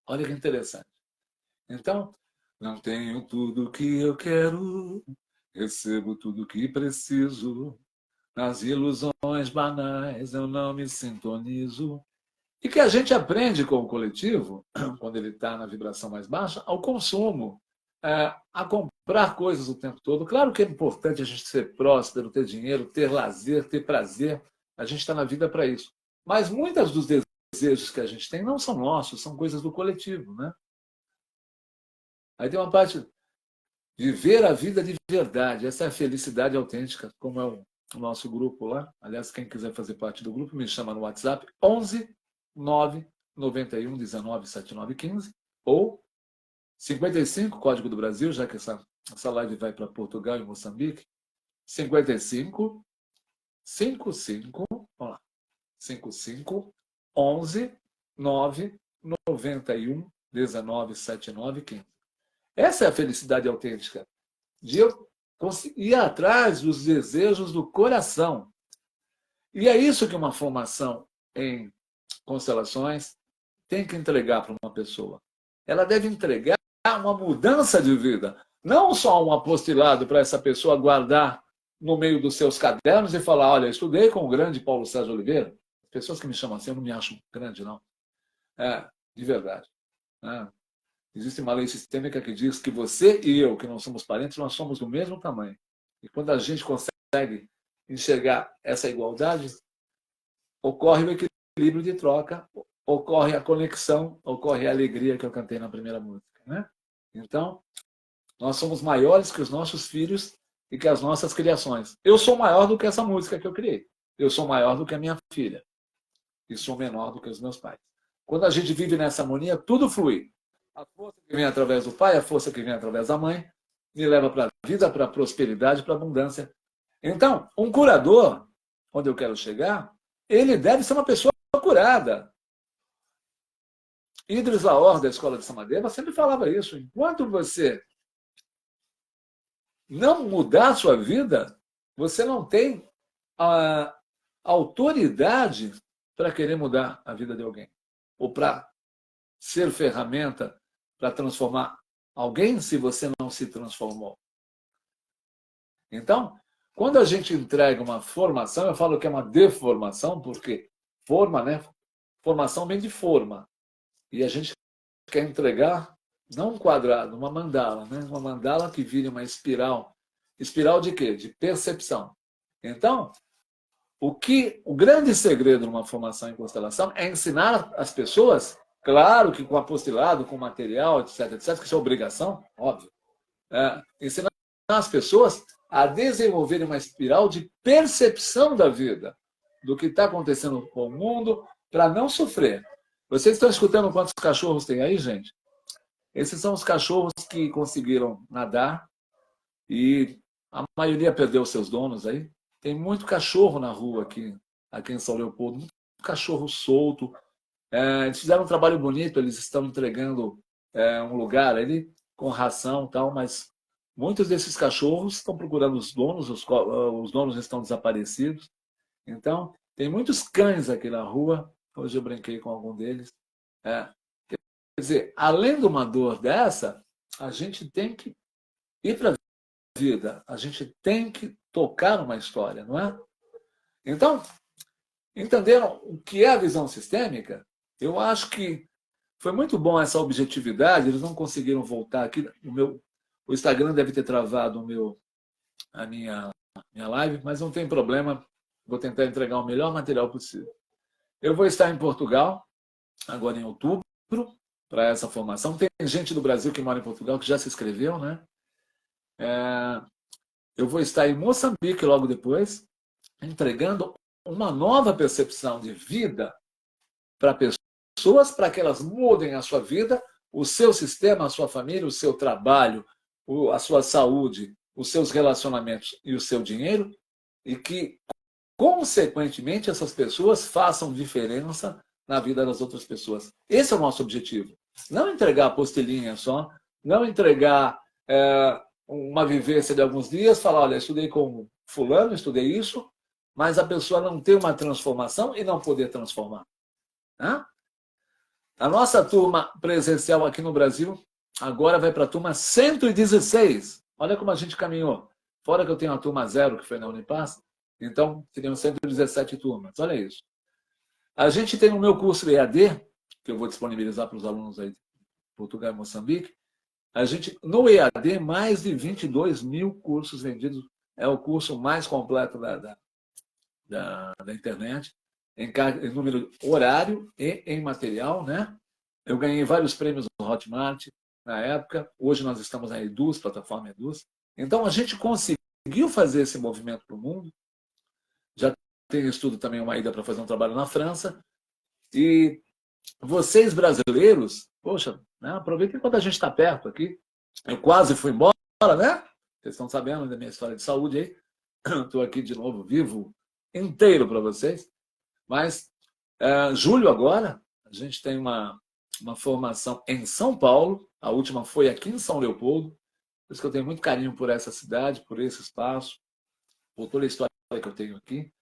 Olha que interessante. Então, não tenho tudo que eu quero, recebo tudo que preciso. Nas ilusões banais eu não me sintonizo. E que a gente aprende com o coletivo, quando ele está na vibração mais baixa, ao consumo, a comprar coisas o tempo todo. Claro que é importante a gente ser próspero, ter dinheiro, ter lazer, ter prazer. A gente está na vida para isso. Mas muitos dos desejos que a gente tem não são nossos, são coisas do coletivo, né? Aí tem uma parte: viver a vida de verdade. Essa é a felicidade autêntica, como é o nosso grupo lá. Aliás, quem quiser fazer parte do grupo, me chama no WhatsApp 11 991 19 79 15 ou 55, código do Brasil, já que essa live vai para Portugal e Moçambique. 55 55, vamos lá. 55 11 9 91 19 79 15. Essa é a felicidade autêntica, de eu ir atrás dos desejos do coração. E é isso que uma formação em constelações tem que entregar para uma pessoa. Ela deve entregar uma mudança de vida, não só um apostilado para essa pessoa guardar no meio dos seus cadernos e falar: olha, estudei com o grande Paulo Sérgio Oliveira. As pessoas que me chamam assim, eu não me acho grande, não. De verdade. Existe uma lei sistêmica que diz que você e eu, que não somos parentes, nós somos do mesmo tamanho. E quando a gente consegue enxergar essa igualdade, ocorre o equilíbrio de troca, ocorre a conexão, ocorre a alegria que eu cantei na primeira música, né? Então, nós somos maiores que os nossos filhos e que as nossas criações. Eu sou maior do que essa música que eu criei. Eu sou maior do que a minha filha. E sou menor do que os meus pais. Quando a gente vive nessa harmonia, tudo flui. A força que vem através do pai, a força que vem através da mãe, me leva para a vida, para a prosperidade, para a abundância. Então, um curador, onde eu quero chegar, ele deve ser uma pessoa curada. Idris Laor, da Escola de Samadeva, sempre falava isso. Enquanto você não mudar a sua vida, você não tem a autoridade para querer mudar a vida de alguém. Ou para ser ferramenta para transformar alguém se você não se transformou. Então, quando a gente entrega uma formação, eu falo que é uma deformação, porque forma, né? Formação vem de forma. E a gente quer entregar, não um quadrado, uma mandala, né? Uma mandala que vire uma espiral. Espiral de quê? De percepção. Então, o grande segredo numa formação em constelação é ensinar as pessoas, claro que com apostilado, com material, etc, etc, que isso é obrigação, óbvio, ensinar as pessoas a desenvolverem uma espiral de percepção da vida. do que está acontecendo com o mundo para não sofrer. Vocês estão escutando quantos cachorros tem aí, gente? Esses são os cachorros que conseguiram nadar e a maioria perdeu seus donos aí. Tem muito cachorro na rua aqui em São Leopoldo, muito cachorro solto. Eles fizeram um trabalho bonito, eles estão entregando um lugar ali com ração e tal, mas muitos desses cachorros estão procurando os donos, os donos estão desaparecidos. Então, tem muitos cães aqui na rua. Hoje eu brinquei com algum deles. Quer dizer, além de uma dor dessa, a gente tem que ir para a vida, a gente tem que tocar uma história, não é? Então, entenderam o que é a visão sistêmica? Eu acho que foi muito bom essa objetividade. Eles não conseguiram voltar aqui. O Instagram deve ter travado a minha live, mas não tem problema. Vou tentar entregar o melhor material possível. Eu vou estar em Portugal, agora em outubro, para essa formação. Tem gente do Brasil que mora em Portugal que já se inscreveu, né? Eu vou estar em Moçambique logo depois, entregando uma nova percepção de vida para pessoas, para que elas mudem a sua vida, o seu sistema, a sua família, o seu trabalho, a sua saúde, os seus relacionamentos e o seu dinheiro, e que, consequentemente, essas pessoas façam diferença na vida das outras pessoas. Esse é o nosso objetivo. Não entregar a postilhinha só, não entregar uma vivência de alguns dias, falar, olha, estudei com fulano, estudei isso, mas a pessoa não ter uma transformação e não poder transformar. A nossa turma presencial aqui no Brasil agora vai para a turma 116. Olha como a gente caminhou. Fora que eu tenho a turma 0, que foi na Unipaz, então seriam 117 turmas. Olha isso. A gente tem no meu curso EAD, que eu vou disponibilizar para os alunos aí de Portugal e Moçambique, no EAD, mais de 22 mil cursos vendidos. É o curso mais completo da internet, em número horário e em material, né? Eu ganhei vários prêmios no Hotmart na época. Hoje nós estamos na Eduz, plataforma Eduz. Então a gente conseguiu fazer esse movimento para o mundo. Já tem estudo também, uma ida para fazer um trabalho na França. E vocês brasileiros, poxa, né, aproveitem enquanto a gente está perto aqui. Eu quase fui embora, né? Vocês estão sabendo da minha história de saúde aí. Estou aqui de novo, vivo, inteiro para vocês. Mas, julho agora, a gente tem uma formação em São Paulo. A última foi aqui em São Leopoldo. Por isso que eu tenho muito carinho por essa cidade, por esse espaço, por toda a história que eu tenho aqui.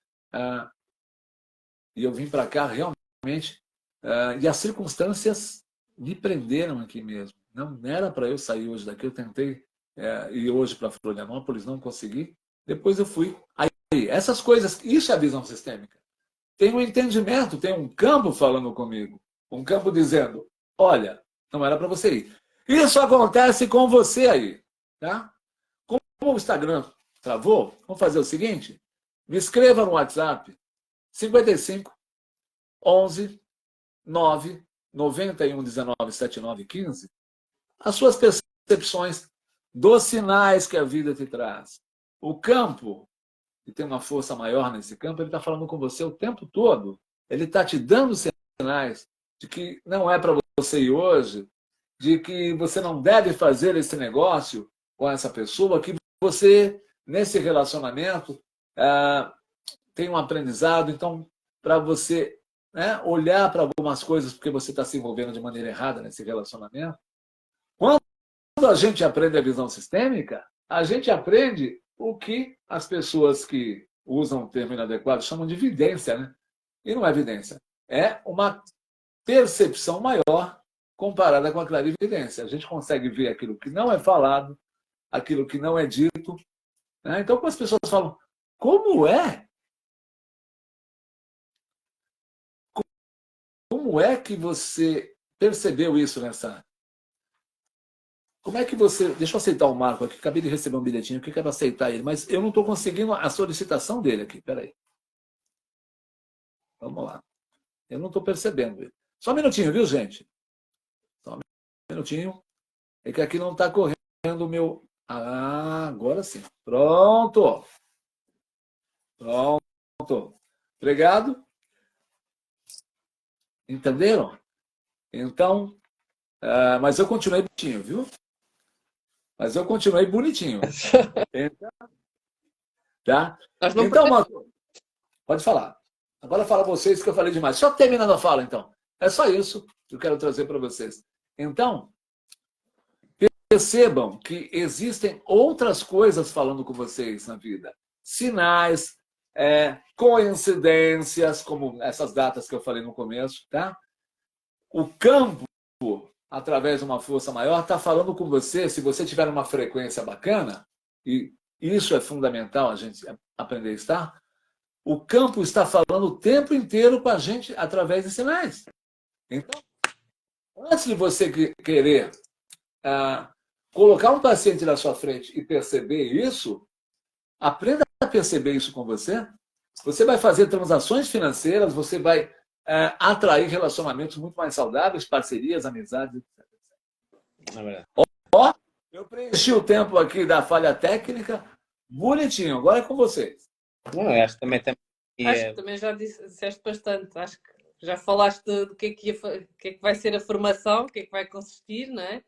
E eu vim para cá realmente. E as circunstâncias me prenderam aqui mesmo. Não era para eu sair hoje daqui. Eu tentei ir hoje para Florianópolis, não consegui. Depois eu fui. Aí, essas coisas, isso é a visão sistêmica. Tem um entendimento, tem um campo falando comigo. Um campo dizendo, olha, não era para você ir. Isso acontece com você aí. Tá? Como o Instagram travou, vamos fazer o seguinte, me escreva no WhatsApp 55 11 9 91 19 79 15 as suas percepções dos sinais que a vida te traz. O campo, que tem uma força maior nesse campo, ele está falando com você o tempo todo. Ele está te dando sinais de que não é para você ir hoje, de que você não deve fazer esse negócio com essa pessoa, que você, nesse relacionamento, tem um aprendizado. Então, para você olhar para algumas coisas porque você está se envolvendo de maneira errada nesse relacionamento. Quando a gente aprende a visão sistêmica, a gente aprende o que as pessoas que usam o termo inadequado chamam de evidência, né? E não é evidência. É uma percepção maior comparada com a clarividência. A gente consegue ver aquilo que não é falado, aquilo que não é dito. Né? Então, quando as pessoas falam, como é? Como é que você percebeu isso nessa... Como é que você... Deixa eu aceitar o Marco aqui. Acabei de receber um bilhetinho que eu quero aceitar ele, mas eu não estou conseguindo a solicitação dele aqui. Espera aí. Vamos lá. Eu não estou percebendo ele. Só um minutinho, viu, gente? Só um minutinho. É que aqui não está correndo o meu... Ah, agora sim. Pronto. Pronto. Obrigado. Entenderam? Então, mas eu continuei bonitinho, viu? Mas eu continuei bonitinho. Então, tá? Nós não Então, perdemos. Marco, pode falar. Agora fala vocês que eu falei demais. Só terminando a fala, então. É só isso que eu quero trazer para vocês. Então, percebam que existem outras coisas falando com vocês na vida. Sinais, coincidências, como essas datas que eu falei no começo, tá? O campo, através de uma força maior, está falando com você, se você tiver uma frequência bacana, e isso é fundamental a gente aprender a estar, o campo está falando o tempo inteiro com a gente através de sinais. Então, antes de você querer colocar um paciente na sua frente e perceber isso, aprenda a perceber isso com você. Você vai fazer transações financeiras, você vai atrair relacionamentos muito mais saudáveis, parcerias, amizades, etc. É verdade. Ó, eu preenchi o tempo aqui da falha técnica, bonitinho. Agora é com vocês. Não, eu acho que também Acho que também já disseste bastante. Acho que já falaste do que é que vai ser a formação, o que é que vai consistir, não é?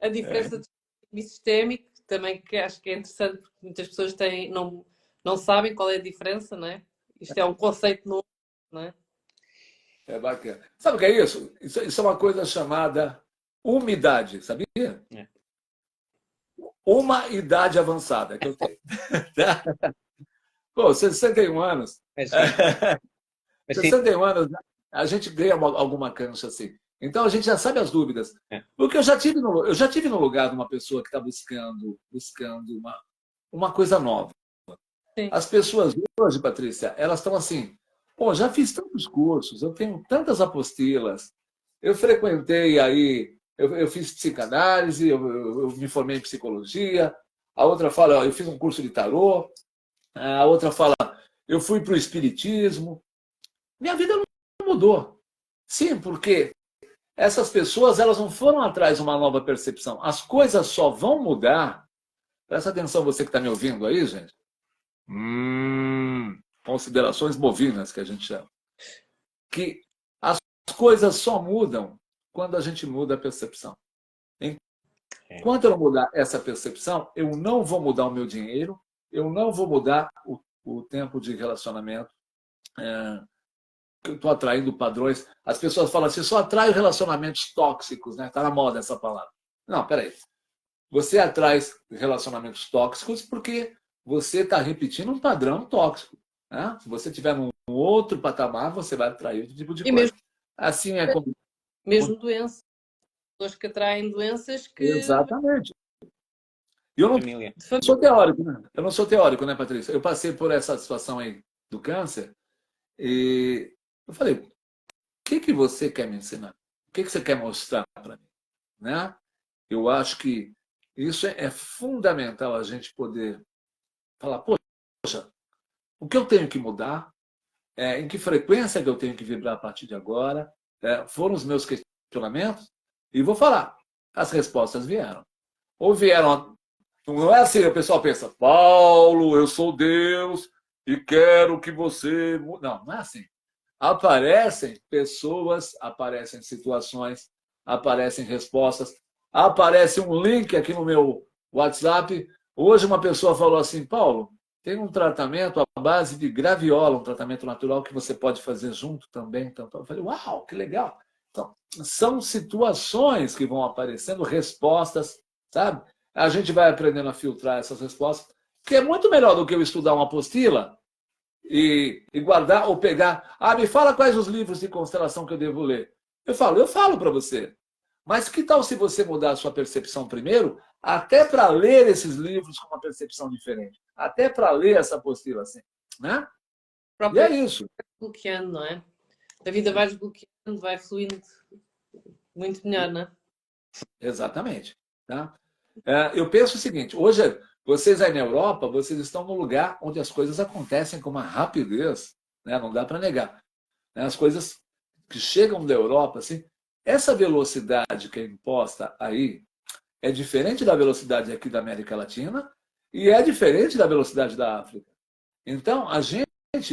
A diferença de sistémico, também que acho que é interessante, porque muitas pessoas não sabem qual é a diferença, não é? Isto é um conceito novo, não é? É bacana. Sabe o que é isso? Isso é uma coisa chamada umidade, sabia? É. Uma idade avançada que eu tenho. Pô, 61 anos. Mas sim. Mas sim. 61 anos, a gente ganha alguma cancha assim. Então a gente já sabe as dúvidas. Porque eu já tive no lugar de uma pessoa que está buscando uma coisa nova. Sim. As pessoas hoje, Patrícia, elas estão assim, pô, já fiz tantos cursos, eu tenho tantas apostilas, eu frequentei aí, eu fiz psicanálise, eu me formei em psicologia, a outra fala, ó, eu fiz um curso de tarô, a outra fala, eu fui para o espiritismo. Minha vida não mudou. Sim, porque essas pessoas elas não foram atrás de uma nova percepção. As coisas só vão mudar. Presta atenção você que está me ouvindo aí, gente. Considerações bovinas, que a gente chama. Que as coisas só mudam quando a gente muda a percepção. Enquanto eu não mudar essa percepção, eu não vou mudar o meu dinheiro, eu não vou mudar o tempo de relacionamento. Eu estou atraindo padrões. As pessoas falam assim, só atraio relacionamentos tóxicos, né? Está na moda essa palavra. Não, peraí. Você atrai relacionamentos tóxicos porque você está repetindo um padrão tóxico. Né? Se você estiver num outro patamar, você vai atrair outro tipo de coisa. Mesmo, assim é como... Mesmo doenças. Pessoas que atraem doenças que... Exatamente. E eu não sou teórico, né? Eu não sou teórico, né, Patrícia? Eu passei por essa situação aí do câncer e eu falei, o que você quer me ensinar? O que você quer mostrar para mim? Né? Eu acho que isso é fundamental a gente poder falar, poxa, o que eu tenho que mudar? Em que frequência que eu tenho que vibrar a partir de agora? Foram os meus questionamentos e vou falar. As respostas vieram. Ou vieram... Não é assim, o pessoal pensa, Paulo, eu sou Deus e quero que você... Não é assim. Aparecem pessoas, aparecem situações, aparecem respostas, aparece um link aqui no meu WhatsApp. Hoje uma pessoa falou assim, Paulo, tem um tratamento à base de graviola, um tratamento natural que você pode fazer junto também. Então, eu falei, uau, que legal. Então, são situações que vão aparecendo, respostas, sabe? A gente vai aprendendo a filtrar essas respostas, que é muito melhor do que eu estudar uma apostila e guardar ou pegar. Me fala quais os livros de constelação que eu devo ler. Eu falo para você. Mas que tal se você mudar a sua percepção primeiro, até para ler esses livros com uma percepção diferente? Até para ler essa apostila assim, né? E é isso. Bloqueando, não é? A vida vai desbloqueando, vai fluindo muito melhor, não é? Exatamente. Tá? Eu penso o seguinte, hoje vocês aí na Europa, vocês estão num lugar onde as coisas acontecem com uma rapidez, né? Não dá para negar. As coisas que chegam da Europa, assim, essa velocidade que é imposta aí é diferente da velocidade aqui da América Latina e é diferente da velocidade da África. Então, a gente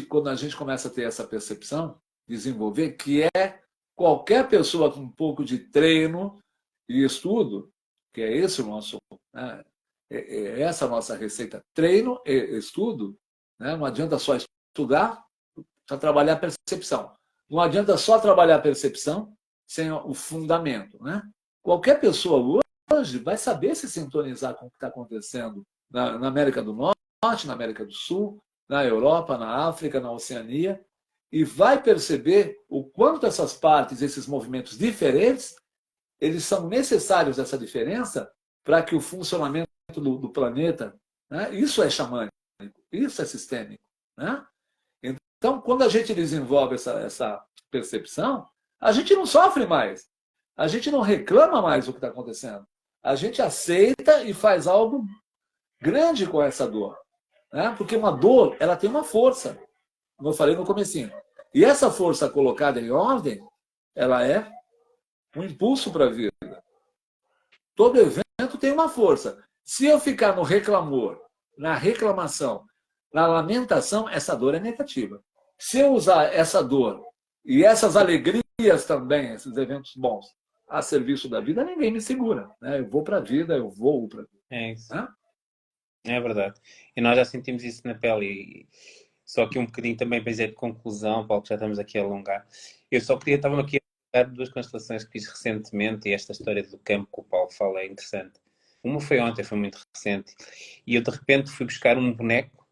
quando a gente começa a ter essa percepção, desenvolver, que é qualquer pessoa com um pouco de treino e estudo, que é esse o nosso, né, essa a nossa receita, treino e estudo, né, não adianta só estudar, para trabalhar a percepção. Não adianta só trabalhar a percepção sem o fundamento, né? Qualquer pessoa hoje vai saber se sintonizar com o que está acontecendo na América do Norte, na América do Sul, na Europa, na África, na Oceania, e vai perceber o quanto essas partes, esses movimentos diferentes, eles são necessários, essa diferença, para que o funcionamento do planeta, né? Isso é xamânico, isso é sistêmico, né? Então, quando a gente desenvolve essa percepção, a gente não sofre mais, a gente não reclama mais do que está acontecendo, a gente aceita e faz algo grande com essa dor, né? Porque uma dor, ela tem uma força, como eu falei no comecinho. E essa força colocada em ordem, ela é um impulso para a vida. Todo evento tem uma força. Se eu ficar no reclamor, na reclamação, na lamentação, essa dor é negativa. Se eu usar essa dor e essas alegrias também, esses eventos bons, a serviço da vida, ninguém me segura, né? Eu vou para a vida, eu vou para a vida. É isso. Né? É verdade. E nós já sentimos isso na pele. Só que um bocadinho também para dizer de conclusão, Paulo, que já estamos aqui a alongar. Eu só queria, estava aqui a falar de duas constelações que fiz recentemente e esta história do campo que o Paulo fala é interessante. Uma foi ontem, foi muito recente. E eu de repente fui buscar um boneco,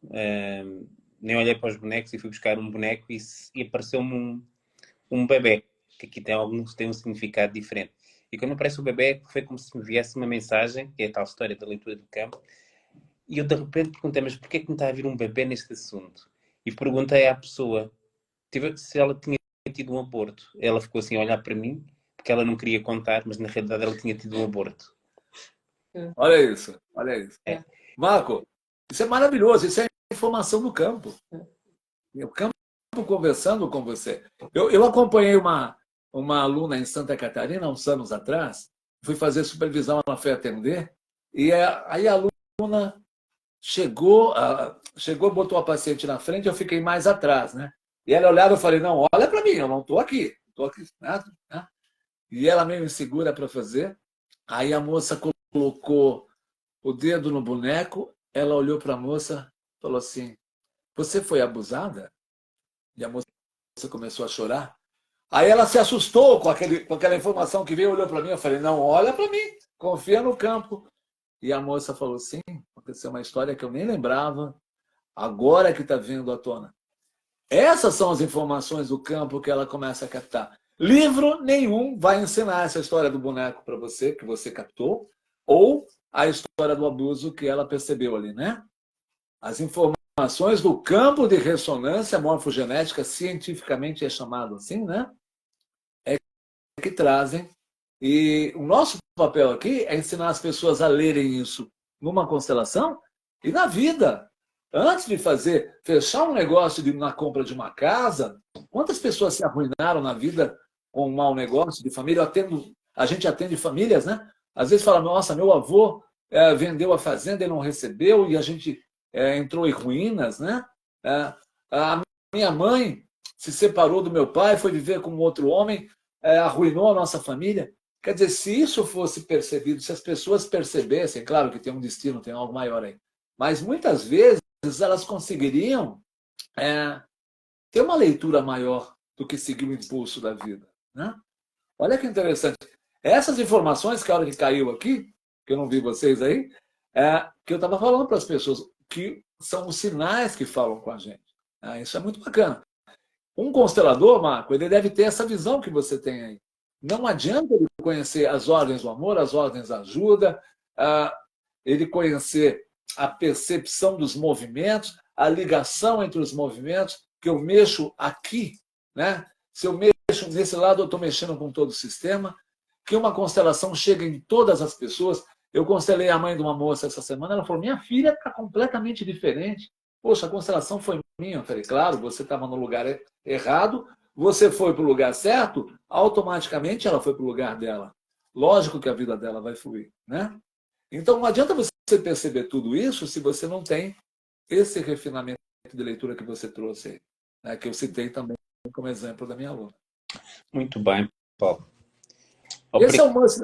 nem olhei para os bonecos e fui buscar um boneco e apareceu-me um bebê, que aqui tem um significado diferente. E quando aparece o bebê, foi como se me viesse uma mensagem, que é a tal história da leitura do campo. E eu de repente perguntei, mas porquê que me está a vir um bebê neste assunto? E perguntei à pessoa se ela tinha tido um aborto. Ela ficou assim a olhar para mim, porque ela não queria contar, mas na realidade ela tinha tido um aborto. Olha isso, olha isso. É. Marco, isso é maravilhoso, isso é informação do campo. O campo conversando com você. Eu acompanhei uma aluna em Santa Catarina, uns anos atrás, fui fazer supervisão, ela foi atender, e aí a aluna chegou, botou a paciente na frente, eu fiquei mais atrás, né? E ela olhava e eu falei, não, olha para mim, eu não estou aqui, né? E ela meio insegura para fazer. Aí a moça colocou o dedo no boneco, ela olhou para a moça e falou assim, você foi abusada? E a moça começou a chorar. Aí ela se assustou com aquela informação que veio, olhou para mim, eu falei, não, olha para mim, confia no campo. E a moça falou, sim, aconteceu uma história que eu nem lembrava, agora que está vindo à tona. Essas são as informações do campo que ela começa a captar. Livro nenhum vai ensinar essa história do boneco para você, que você captou, ou a história do abuso que ela percebeu ali, né? As informações do campo de ressonância morfogenética, cientificamente é chamado assim, né? É que trazem. E o nosso papel aqui é ensinar as pessoas a lerem isso numa constelação e na vida. Antes de fechar um negócio na compra de uma casa, quantas pessoas se arruinaram na vida com um mau negócio de família? A gente atende famílias, né? Às vezes fala, nossa, meu avô vendeu a fazenda e não recebeu, e a gente entrou em ruínas, né? A minha mãe se separou do meu pai, foi viver com outro homem, arruinou a nossa família. Quer dizer, se isso fosse percebido, se as pessoas percebessem, claro que tem um destino, tem algo maior aí, mas muitas vezes elas conseguiriam ter uma leitura maior do que seguir o impulso da vida. Né? Olha que interessante. Essas informações, que a hora que caiu aqui, que eu não vi vocês aí, que eu estava falando para as pessoas, que são os sinais que falam com a gente. Isso é muito bacana. Um constelador, Marco, ele deve ter essa visão que você tem aí. Não adianta ele conhecer as ordens do amor, as ordens da ajuda, ele conhecer a percepção dos movimentos, a ligação entre os movimentos, que eu mexo aqui, né? Se eu mexo nesse lado, eu estou mexendo com todo o sistema, que uma constelação chega em todas as pessoas. Eu constelei a mãe de uma moça essa semana, ela falou, minha filha está completamente diferente. Poxa, a constelação foi minha. Eu falei, claro, você estava no lugar errado, você foi para o lugar certo, automaticamente ela foi para o lugar dela. Lógico que a vida dela vai fluir, né? Então não adianta você perceber tudo isso se você não tem esse refinamento de leitura que você trouxe, né, que eu citei também como exemplo da minha aluna. Muito bem, Paulo. Esse é o must